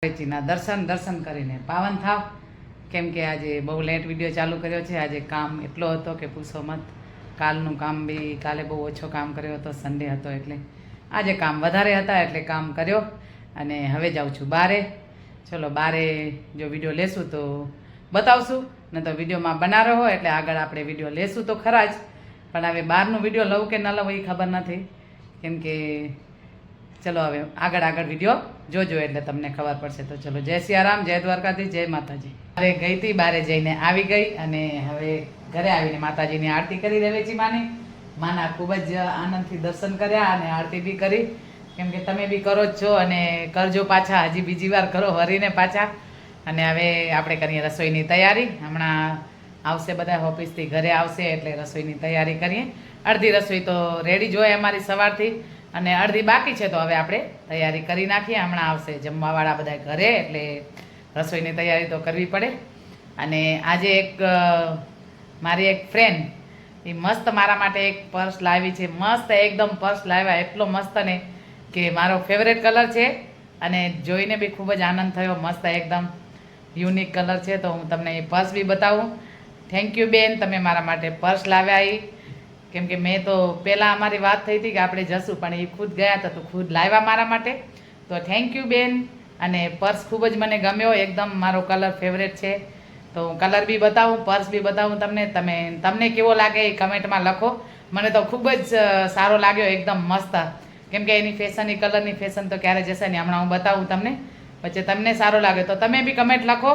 ના દર્શન કરીને પાવન થાવ. કેમ કે આજે બહુ લેટ વિડીયો ચાલુ કર્યો છે. આજે કામ એટલો હતો કે પૂછો મત. કાલનું કામ બી કાલે બહુ ઓછો કામ કર્યો હતો, સન્ડે હતો એટલે આજે કામ વધારે હતા એટલે કામ કર્યો. અને હવે જાઉં છું બારે. ચલો બારે જો વિડીયો લેશું તો બતાવશું, ને તો વિડીયોમાં બના રહો એટલે આગળ આપણે વિડીયો લેશું તો ખરા જ. પણ હવે બહારનું વિડીયો લઉં કે ન લઉં એ ખબર નથી. કેમ કે ચલો હવે આગળ વિડીયો જોજો એટલે તમને ખબર પડશે. તો ચલો, જય સિયારામ, જય દ્વારકાધીશ, જય માતાજી. અરે ગઈ હતી બારે જઈને આવી ગઈ અને હવે ઘરે આવીને માતાજીની આરતી કરી રવેચી માના ખૂબ જ આનંદથી દર્શન કર્યા અને આરતી બી કરી. કેમ કે તમે બી કરો જ છો અને કરજો પાછા, હજી બીજી વાર કરો વરીને પાછા. અને હવે આપણે કરીએ રસોઈની તૈયારી. હમણાં આવશે બધા ઓફિસથી ઘરે આવશે એટલે રસોઈની તૈયારી કરીએ. અડધી રસોઈ તો રેડી જ હોય અમારી સવારથી અને અડધી બાકી છે, તો હવે આપણે તૈયારી કરી નાખીએ. હમણાં આવશે જમવાવાળા બધા ઘરે એટલે રસોઈની તૈયારી તો કરવી પડે. અને આજે મારી એક ફ્રેન્ડ એ મસ્ત મારા માટે એક પર્સ લાવી છે. મસ્ત એકદમ પર્સ લાવ્યા, એટલો મસ્ત ને કે મારો ફેવરેટ કલર છે અને જોઈને બી ખૂબ જ આનંદ થયો. મસ્ત એકદમ યુનિક કલર છે. તો હું તમને એ પર્સ બી બતાવું. થેન્ક યુ બેન, તમે મારા માટે પર્સ લાવ્યા. એ કેમ કે મેં તો પહેલાં અમારી વાત થઈ હતી કે આપણે જશું, પણ એ ખુદ ગયા હતા તો ખુદ લાવ્યા મારા માટે. તો થેન્ક યુ બેન. અને પર્સ ખૂબ જ મને ગમ્યો, એકદમ મારો કલર ફેવરેટ છે. તો હું કલર બી બતાવું, પર્સ બી બતાવું તમને. તમને કેવો લાગે એ કમેન્ટમાં લખો. મને તો ખૂબ જ સારો લાગ્યો, એકદમ મસ્ત. કેમ કે એની ફેશન, એ કલરની ફેશન તો ક્યારે જશે નહીં. હમણાં હું બતાવું તમને, પછી તમને સારો લાગે તો તમે બી કમેન્ટ લખો.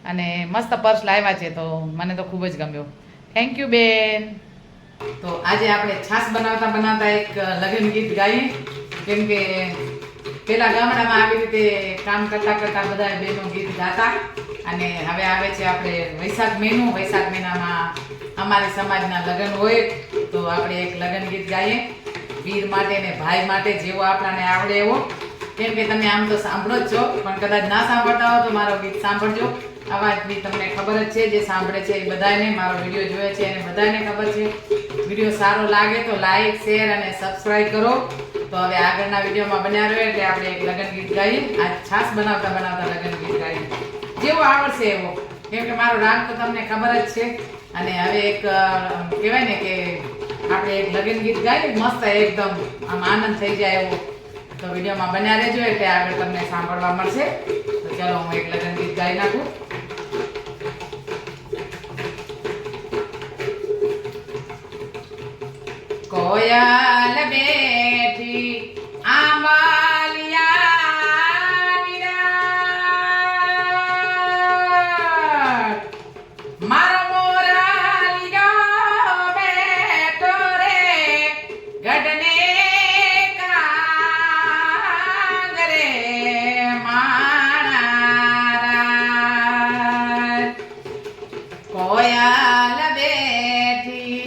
અને મસ્ત પર્સ લાવ્યા છે તો મને તો ખૂબ જ ગમ્યો. થેન્ક યુ બેન. તો આજે આપણે છાશ બનાવતા એક લગ્ન ગીત ગાઈએ. કેમ કે પેલા ગામડામાં આવી રીતે કામ કરતા બધા બહેનો ગીત ગાતા. અને હવે આવે છે આપણે વૈશાખ મહિનો. વૈશાખ મહિનામાં અમારી સમાજના લગ્ન હોય તો આપણે એક લગ્ન ગીત ગાઈએ, વીર માટે ને ભાઈ માટે, જેવો આપણાને આવડે એવો. કેમ કે તમે આમ તો સાંભળો જ છો, પણ કદાચ ના સાંભળતા હો તો મારો ગીત સાંભળજો. અવાજ બી તમને ખબર જ છે, જે સાંભળે છે એ બધાને, મારો વિડીયો જોવે છે એને બધાને ખબર છે. વિડીયો સારો લાગે તો લાઈક, શેર અને સબસ્ક્રાઈબ કરો. તો હવે આગળના વિડીયોમાં બન્યા રહ્યો એટલે આપણે એક લગ્ન ગીત ગાઈએ. આ છાશ બનાવતા લગ્ન ગીત ગાઈએ, જેવો આવડશે એવો. કેમ કે મારો રાગ તો તમને ખબર જ છે. અને હવે એક કહેવાય ને કે આપણે એક લગ્ન ગીત ગાઈએ મસ્ત એકદમ, આમ આનંદ થઈ જાય એવો. તો વિડીયોમાં બન્યા રહેજો એટલે આગળ તમને સાંભળવા મળશે. તો ચલો હું એક લગ્ન ગીત ગાઈ નાખું. કોયલ બેઠી આંબાલિયા વિરાટ, મારો મોરાલિયો બેઠો રે ગઢને કાંગરે માણા. કોયલ બેઠી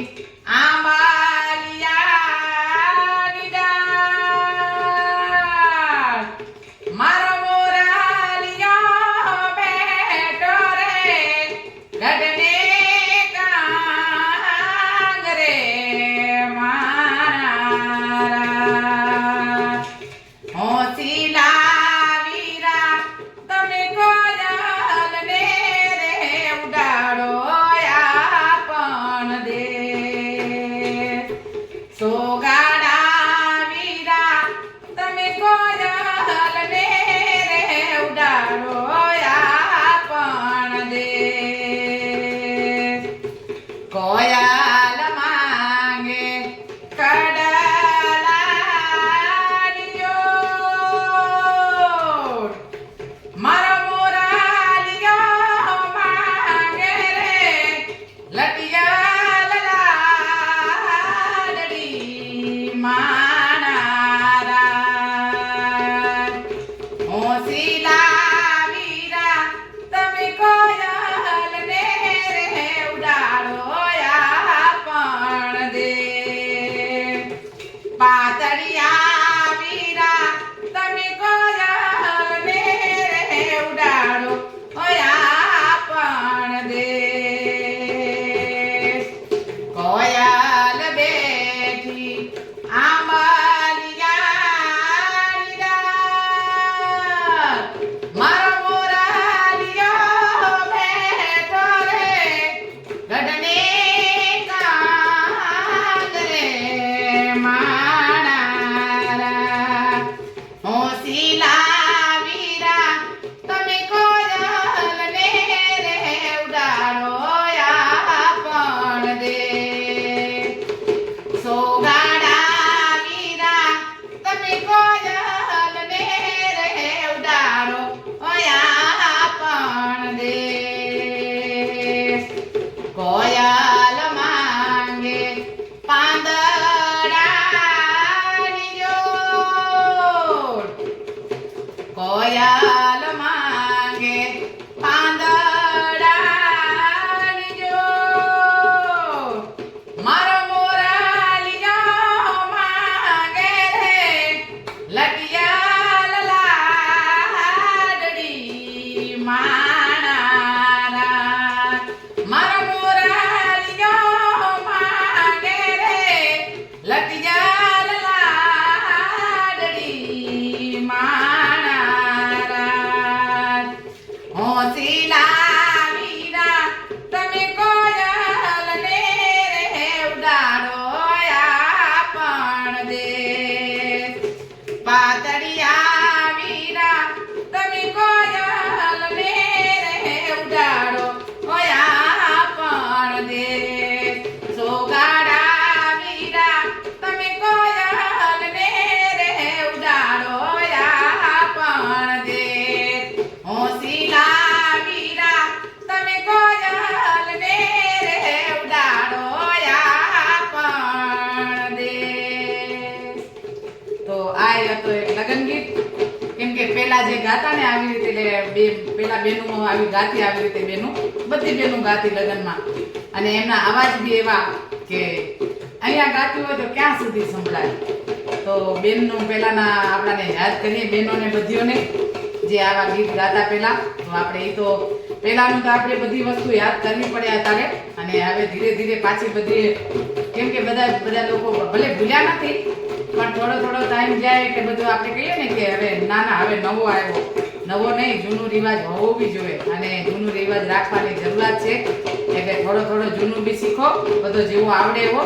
કોયલ માંગે કડલાલિયો, મારો મોરાલિયો માંગે રે લટિયા લાડડી માણારા. હોંસીલા વીરા તમે કોયલ ને રે ઉડાડો પાતળિયા વીરા તમે કોયલ ને રે ઉડાડો ઓયા પણ દે. કોયલ બેઠી આંબાલિયા વિરાટ, કોયલ માંગે પાંદડાની જો મારો મોરાલિયો માંગે રે લટિયા લાડડી માણારા મારો મોરાલિયો માંગે રે લટિયા લાડડી માણારા હોંસીલા વીરા તમે કોયલ ને રે ઉડાડો આપણ દે પાતળિયા વીરા તમે કોયલ ને રે ઉડાડો આપણ દે સોગાડા વીરા તમે કોયલ ને રે ઉડાડો આપણ દે હોંસીલા વીરા તમે કોયલ ને રે ઉડાડો આપણ દે. તો આ હતો એક લગન ગીત. કેમ કે પેલા જે ગાતા ને આવી રીતે પેલા બેનું આવી ગાતી આવી રીતે બેનું બધી બેનું ગાતી લગનમાં અને એમના અવાજ બી એવા કે અહીંયા ગાતી હોય તો ક્યાં સુધી સંભળાય. તો બેનનું પેલાના આપણાને યાદ કરીએ બેનોને બધીઓને જે આવા ગીત ગાતા પહેલા. તો આપણે એ તો પહેલાનું તો આપણે બધી વસ્તુ યાદ કરવી પડે અત્યારે અને હવે ધીરે ધીરે પાછી બધી કેમ કે બધા લોકો ભલે ભૂલ્યા નથી પણ થોડો ટાઈમ જાય એટલે બધું આપણે કહીએ ને કે હવે ના હવે નવો આવ્યો નવો નહીં જૂનું રિવાજ હોવો બી જોઈએ અને જૂનું રિવાજ રાખવાની જરૂરિયાત છે. એટલે થોડો જૂનું બી શીખો બધો જેવો આવડે એવો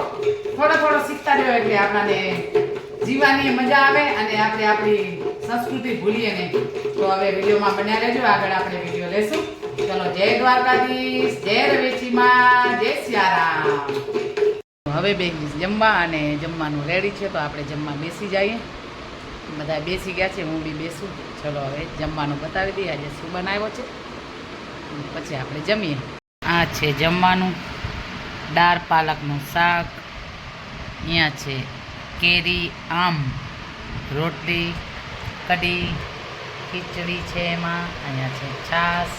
થોડો શીખતા રહ્યો એટલે આપણને જીવવાની મજા આવે અને આપણે આપણી સંસ્કૃતિ ભૂલીએ નહીં. તો હવે વિડીયોમાં બન્યા રહેજો. આગળ આપણે વિડીયો લેશું. ચલો જય દ્વારકાધીશ, જય રવેચીમાં, જય સિયારામ. હવે જમવા અને જમવાનું રેડી છે તો આપણે જમવા બેસી જઈએ. બધા બેસી ગયા છે, હું બી બેસું. ચલો હવે જમવાનું બતાવી દઈએ આજે શું બનાવ્યો છે પછી આપણે જમીએ. આ છે જમવાનું. દાળ પાલકનું શાક, અહીંયા છે કેરી આમ, રોટલી, કઢી, ખીચડી છે એમાં, અહીંયા છે છાશ,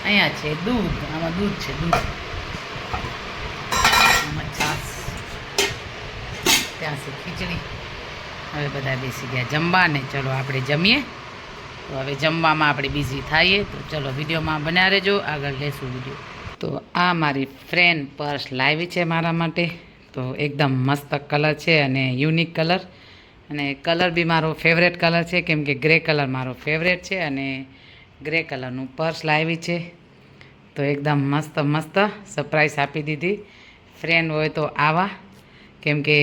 અહીંયા છે દૂધ, આમાં દૂધ છે દૂધ, આમાં છાશ, ત્યાં છે ખીચડી. હવે બધા બેસી ગયા જમવા ને ચલો આપણે જમીએ. તો હવે જમવામાં આપણે બિઝી થઈએ. તો ચલો વિડીયોમાં બન્યા રહેજો, આગળ લેશું વિડીયો. તો આ મારી ફ્રેન્ડ પર્સ લાવી છે મારા માટે. તો એકદમ મસ્ત કલર છે અને યુનિક કલર અને કલર બી મારો ફેવરેટ કલર છે કેમ કે ગ્રે કલર મારો ફેવરેટ છે અને ગ્રે કલરનું પર્સ લાવી છે. તો એકદમ મસ્ત સરપ્રાઈઝ આપી દીધી. ફ્રેન્ડ હોય તો આવા કેમ કે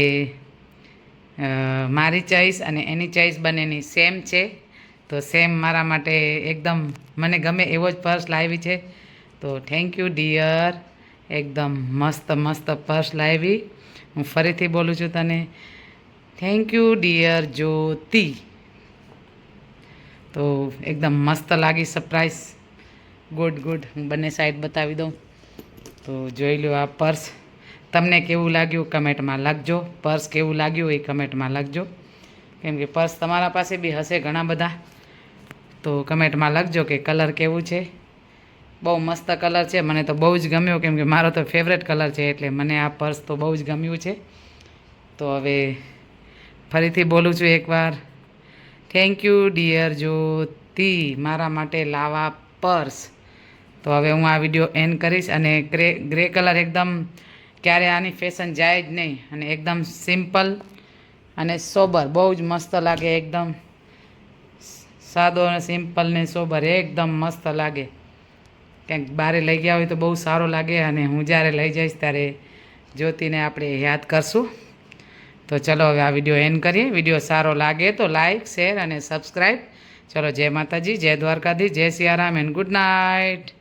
મારી ચોઈસ અને એની ચોઈસ બંનેની સેમ છે. તો સેમ મારા માટે એકદમ મને ગમે એવો જ પર્સ લાવી છે. તો થેન્ક યુ ડિયર, એકદમ મસ્ત પર્સ લાવી. હું ફરીથી બોલું છું તને, થેન્ક યુ ડિયર જ્યોતિ. તો એકદમ મસ્ત લાગી સરપ્રાઈઝ. ગુડ હું બંને સાઈડ બતાવી દઉં. તો જોઈ લો આ પર્સ. તમને કેવું લાગ્યું કમેન્ટમાં લખજો. પર્સ કેવું લાગ્યું એ કમેન્ટમાં લખજો. કેમ કે પર્સ તમારા પાસે બી હશે ઘણા બધા. તો કમેન્ટમાં લખજો કે કલર કેવું છે. બહુ મસ્ત કલર છે, મને તો બહુ જ ગમ્યો કેમ કે મારો તો ફેવરેટ કલર છે એટલે મને આ પર્સ તો બહુ જ ગમ્યું છે. તો હવે ફરીથી બોલું છું એકવાર, થેન્ક યુ ડિયર જ્યોતિ મારા માટે લાવા પર્સ. તો હવે હું આ વિડીયો એન્ડ કરીશ અને ગ્રે કલર એકદમ ક્યારે આની ફેશન જાય જ નહીં અને એકદમ સિમ્પલ અને સોબર બહુ જ મસ્ત લાગે. એકદમ સાદો અને સિમ્પલ ને સોબર એકદમ મસ્ત લાગે. ક્યાંક બહાર લઈ ગયા હોય તો બહુ સારો લાગે અને હું જ્યારે લઈ જઈશ ત્યારે જ્યોતિને આપણે યાદ કરશું. તો ચલો હવે આ વિડીયો એન્ડ કરીએ. વિડીયો સારો લાગે તો લાઈક, શેર અને સબસ્ક્રાઈબ. ચલો જય માતાજી, જય દ્વારકાધીશ, જય સિયારામ એન્ડ ગુડ નાઇટ.